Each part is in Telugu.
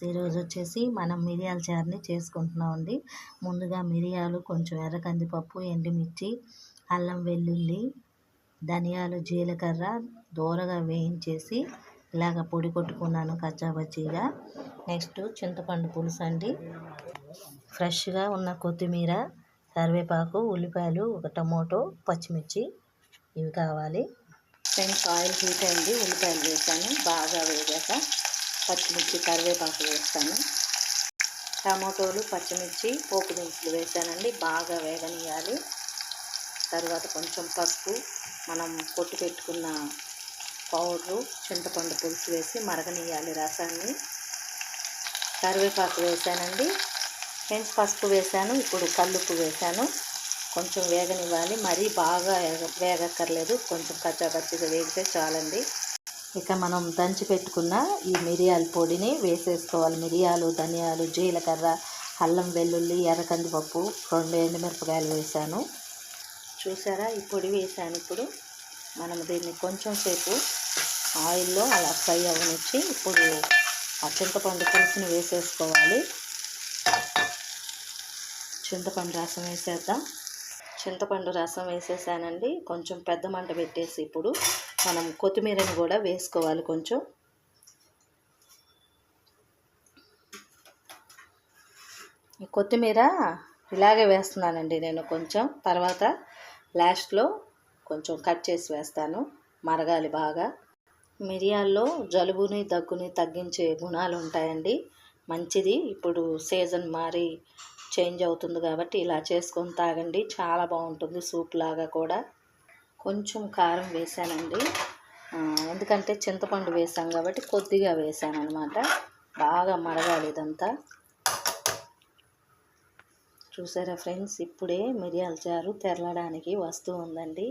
ఈరోజు వచ్చేసి మనం మిరియాల చారుని చేసుకుంటున్నామండి. ముందుగా మిరియాలు, కొంచెం ఎర్ర కందిపప్పు, ఎండుమిర్చి, అల్లం వెల్లుల్లి, ధనియాలు, జీలకర్ర దోరగా వేయించేసి ఇలాగ పొడి కొట్టుకున్నాను కచ్చాపచ్చిగా. నెక్స్ట్ చింతపండు పులుసు అండి, ఫ్రెష్గా ఉన్న కొత్తిమీర, కరివేపాకు, ఉల్లిపాయలు, ఒక టమోటో, పచ్చిమిర్చి ఇవి కావాలి. ఫ్రెండ్స్ ఆయిల్ హీట్ అయింది, ఉల్లిపాయలు వేసాను. బాగా వేగాక పచ్చిమిర్చి, కరివేపాకు వేస్తాను. టమోటోలు, పచ్చిమిర్చి, పోపు దినుసులు వేసానండి. బాగా వేగనియాలి. తర్వాత కొంచెం పసుపు, మనం పొట్టు పెట్టుకున్న పౌడరు, చింతపండు పులుసు వేసి మరగనియాలి రసాన్ని. కరివేపాకు వేసానండి. ఫ్రెండ్స్ పసుపు వేసాను. ఇప్పుడు కల్లుప్పు వేసాను. కొంచెం వేగనివ్వాలి, మరీ బాగా వేగక్కర్లేదు, కొంచెం కచ్చాపచ్చిగా వేగితే చాలండి. ఇక మనం దంచి పెట్టుకున్న ఈ మిరియాల పొడిని వేసేసుకోవాలి. మిరియాలు, ధనియాలు, జీలకర్ర, అల్లం వెల్లుల్లి, ఎర్ర కందిపప్పు, 2 ఎండుమిరపకాయలు వేసాను. చూసారా, ఈ పొడి వేసాను. ఇప్పుడు మనం దీన్ని కొంచెం సేపు ఆయిల్లో అలా ఫ్రై అవనిచ్చి ఇప్పుడు ఆ చింతపండు పులుసుని వేసేసుకోవాలి. చింతపండు రసం వేసేద్దాం. చింతపండు రసం వేసేసానండి. కొంచెం పెద్ద మంట పెట్టేసి ఇప్పుడు మనం కొత్తిమీరని కూడా వేసుకోవాలి. కొంచెం ఈ కొత్తిమీర ఇలాగే వేస్తున్నానండి నేను. కొంచెం తర్వాత లాస్ట్లో కొంచెం కట్ చేసి వేస్తాను. మరగాలి బాగా. మిరియాల్లో జలుబుని, దగ్గుని తగ్గించే గుణాలు ఉంటాయండి. మంచిది. ఇప్పుడు సీజన్ మారి చేంజ్ అవుతుంది కాబట్టి ఇలా చేసుకొని తాగండి, చాలా బాగుంటుంది. సూప్ లాగా కూడా. కొంచెం కారం వేసానండి, ఎందుకంటే చింతపండు వేసాం కాబట్టి కొద్దిగా వేసాను అనమాట. బాగా మరగాలి ఇదంతా. చూసారా ఫ్రెండ్స్, ఇప్పుడే మిరియాల చారు తెరలడానికి వస్తూ ఉందండి.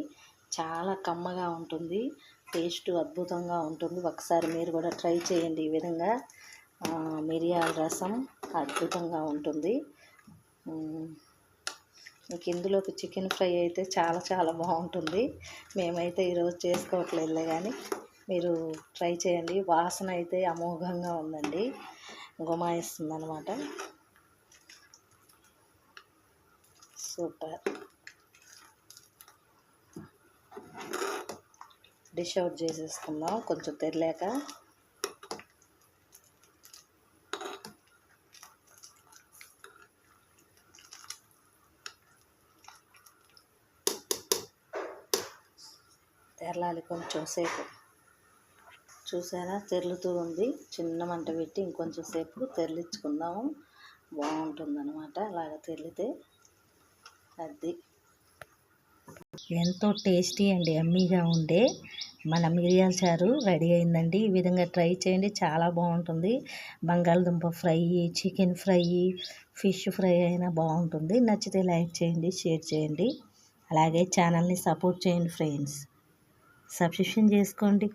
చాలా కమ్మగా ఉంటుంది, టేస్ట్ అద్భుతంగా ఉంటుంది. ఒకసారి మీరు కూడా ట్రై చేయండి. ఈ విధంగా మిరియాల రసం అద్భుతంగా ఉంటుంది. మీకు ఇందులోకి చికెన్ ఫ్రై అయితే చాలా చాలా బాగుంటుంది. మేమైతే ఈరోజు చేసుకోవట్లేదులే, కానీ మీరు ట్రై చేయండి. వాసన అయితే అమోఘంగా ఉందండి, గుమాయిస్తుంది అనమాట. సూపర్. డిష్ అవుట్ చేసేసుకుందాం కొంచెం తెరలేక. తెరలాలి కొంచెం సేపు. చూసారా, తెరులుతూ ఉంది. చిన్న మంట పెట్టి ఇంకొంచెం సేపు తెరలించుకుందాము, బాగుంటుందన్నమాట అలాగ తెరిలితే. అది ఎంతో టేస్టీ అండ్ యమ్మీగా ఉండే మన మిరియాల చారు రెడీ అయిందండి. ఈ విధంగా ట్రై చేయండి, చాలా బాగుంటుంది. బంగాళదుంప fry, chicken fry, fish fry అయినా బాగుంటుంది. నచ్చితే లైక్ చేయండి, షేర్ చేయండి, అలాగే ఛానల్ని సపోర్ట్ చేయండి ఫ్రెండ్స్. సబ్స్క్రిప్షన్ చేసుకోండి.